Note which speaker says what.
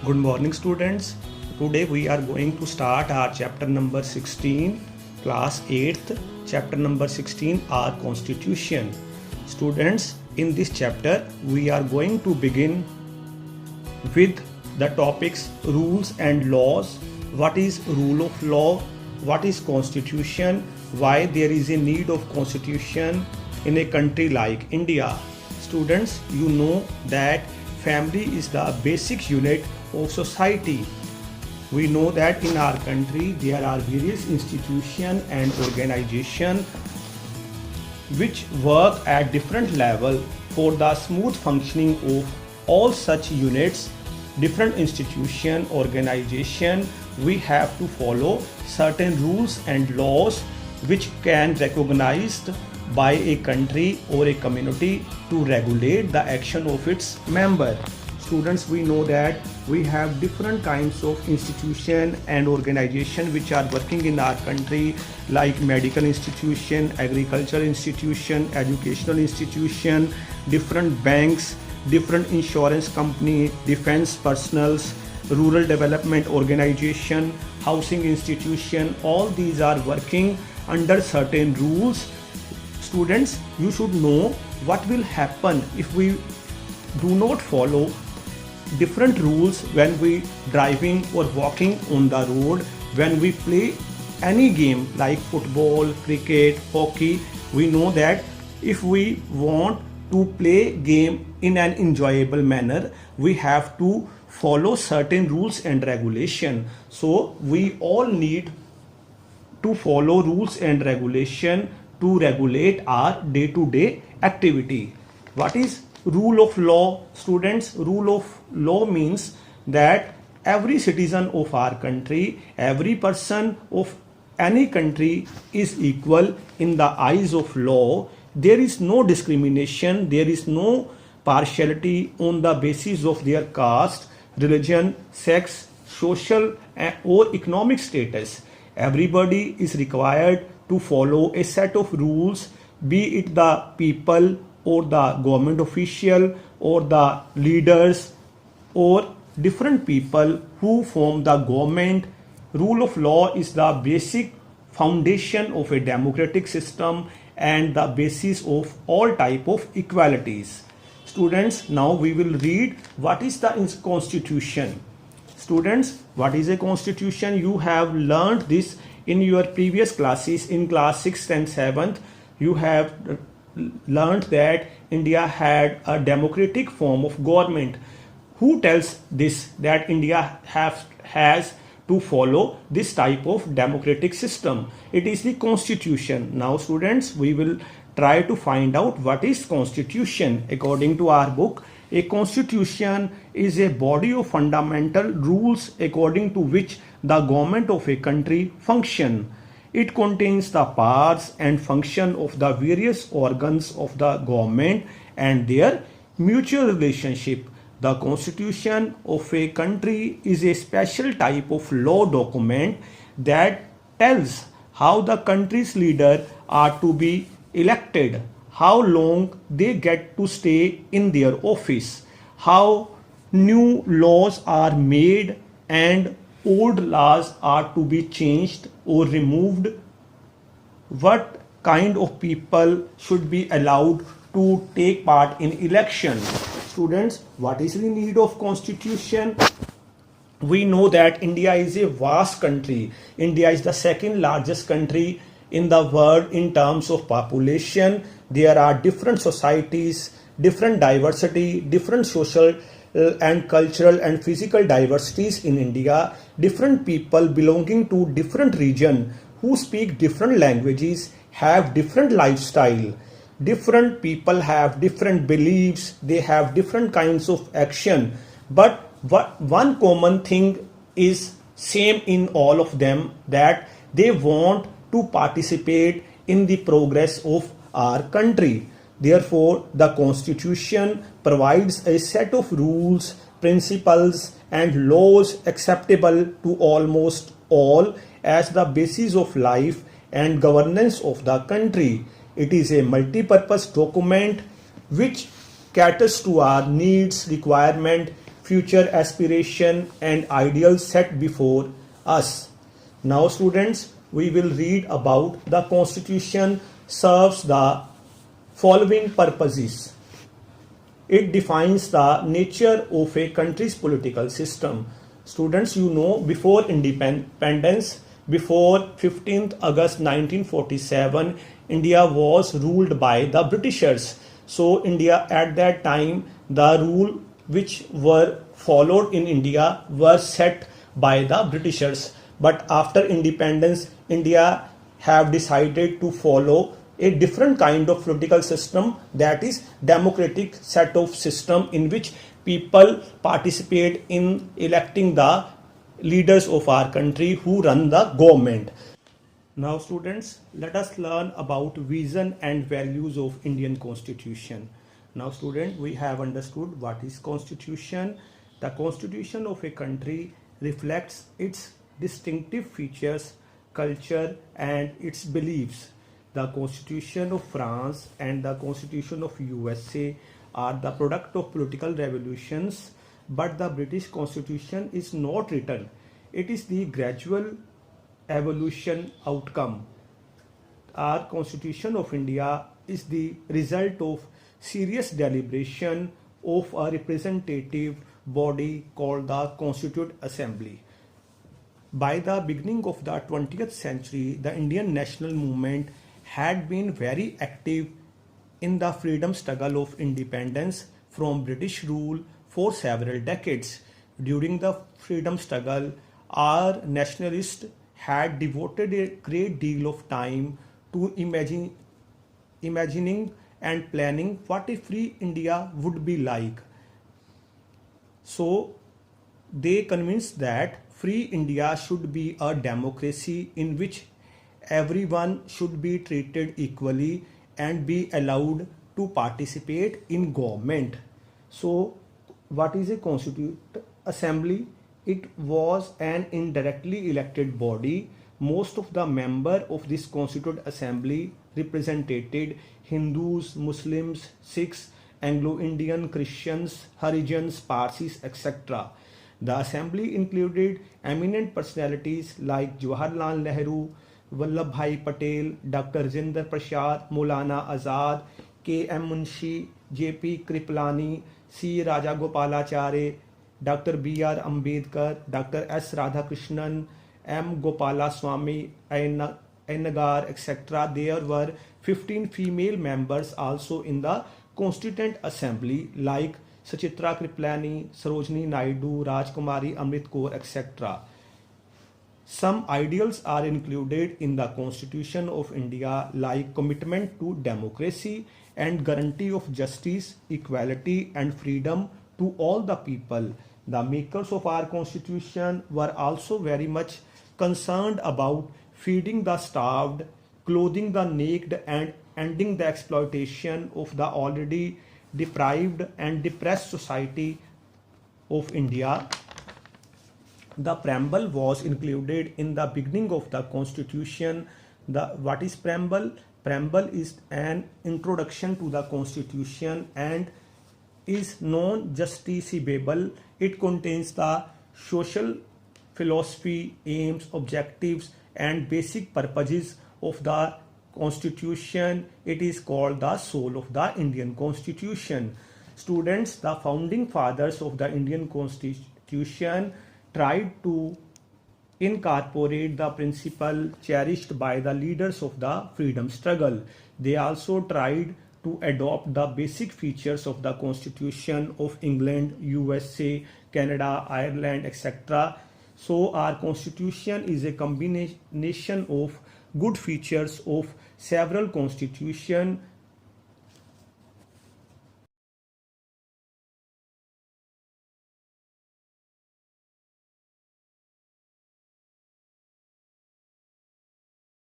Speaker 1: Good morning, students. Today we are going to start our chapter number 16, class 8th, chapter number 16, our constitution. Students, in this chapter we are going to begin with the topics rules and laws. What is rule of law? What is constitution? Why there is a need of constitution in a country like India? Students, you know that family is the basic unit of society. We know that in our country there are various institutions and organizations which work at different level for the smooth functioning of all such units, different institution, organization. We have to follow certain rules and laws which can recognized by a country or a community to regulate the action of its member. Students, we know that we have different kinds of institution and organization which are working in our country, like medical institution, agricultural institution, educational institution, different banks, different insurance company, defense personals, rural development organization, housing institution. All these are working under certain rules. Students, you should know what will happen if we do not follow different rules when we driving or walking on the road, when we play any game like football, cricket, hockey. We know that if we want to play game in an enjoyable manner, we have to follow certain rules and regulation. So we all need to follow rules and regulation to regulate our day-to-day activity. What is rule of law? Students, rule of law means that every citizen of our country, every person of any country is equal in the eyes of law. There is no discrimination, there is no partiality on the basis of their caste, religion, sex, social or economic status. Everybody is required to follow a set of rules, be it the people or the government official or the leaders or different people who form the government. Rule of law is the basic foundation of a democratic system and the basis of all type of equalities. Students, now we will read what is the constitution. Students, what is a constitution? You have learned this in your previous classes. In class 6th and 7th, you have learned that India had a democratic form of government. Who tells this that India has to follow this type of democratic system? It is the constitution. Now students, we will try to find out what is constitution. According to our book, a constitution is a body of fundamental rules according to which the government of a country function. It contains the powers and function of the various organs of the government and their mutual relationship. The constitution of a country is a special type of law document that tells how the country's leader are to be elected, how long they get to stay in their office, how new laws are made and old laws are to be changed or removed, what kind of people should be allowed to take part in election. Students, what is the need of constitution? We know that India is a vast country. India is the second largest country in the world in terms of population. There are different societies, different diversity, different social and cultural and physical diversities in India, different people belonging to different region who speak different languages, have different lifestyle. Different people have different beliefs, they have different kinds of action, but one common thing is same in all of them, that they want to participate in the progress of our country. Therefore, the constitution provides a set of rules, principles and laws acceptable to almost all as the basis of life and governance of the country. It is a multi-purpose document which caters to our needs, requirement, future aspiration and ideals set before us. Now students, we will read about the Constitution serves the following purposes. It defines the nature of a country's political system. Students, you know, before independence, before 15th August 1947, India was ruled by the Britishers. So India at that time, the rule which were followed in India were set by the Britishers. But after independence, India have decided to follow a different kind of political system, that is democratic set of system in which people participate in electing the leaders of our country who run the government. Now students, let us learn about vision and values of Indian Constitution. Now student, we have understood what is Constitution. The Constitution of a country reflects its distinctive features, culture and its beliefs. The Constitution of France and the Constitution of USA are the product of political revolutions, but the British Constitution is not written. It is the gradual evolution outcome. Our Constitution of India is the result of serious deliberation of a representative body called the Constituent Assembly. By the beginning of the 20th century, the Indian national movement had been very active in the freedom struggle of independence from British rule for several decades. During the freedom struggle, our nationalists had devoted a great deal of time to imagining and planning what a free India would be like. So they convinced that free India should be a democracy in which everyone should be treated equally and be allowed to participate in government. So what is a Constituent Assembly? It was an indirectly elected body. Most of the members of this Constituent Assembly represented Hindus, Muslims, Sikhs, Anglo-Indian, Christians, Harijans, Parsis, etc. The assembly included eminent personalities like Jawaharlal Nehru, Vallabhbhai Patel, Dr. Rajendra Prasad, Maulana Azad, K.M. Munshi, J.P. Kripalani, C. Rajagopalachari, Dr. B.R. Ambedkar, Dr. S. Radhakrishnan, M. Gopalaswamy, Nagar, etc. There were 15 female members also in the Constituent Assembly like Sachitra Kripalani, Sarojini Naidu, Rajkumari Amrit Kaur, etc. Some ideals are included in the Constitution of India like commitment to democracy and guarantee of justice, equality and freedom to all the people. The makers of our Constitution were also very much concerned about feeding the starved, clothing the naked and ending the exploitation of the already deprived and depressed society of India. The preamble was included in the beginning of the Constitution. What is preamble? Preamble is an introduction to the Constitution and is non-justiciable. It contains the social philosophy, aims, objectives and basic purposes of the Constitution. It is called the soul of the Indian Constitution. Students, the founding fathers of the Indian Constitution tried to incorporate the principle cherished by the leaders of the freedom struggle. They also tried to adopt the basic features of the Constitution of England, USA, Canada, Ireland, etc. So our Constitution is a combination of good features of several constitutions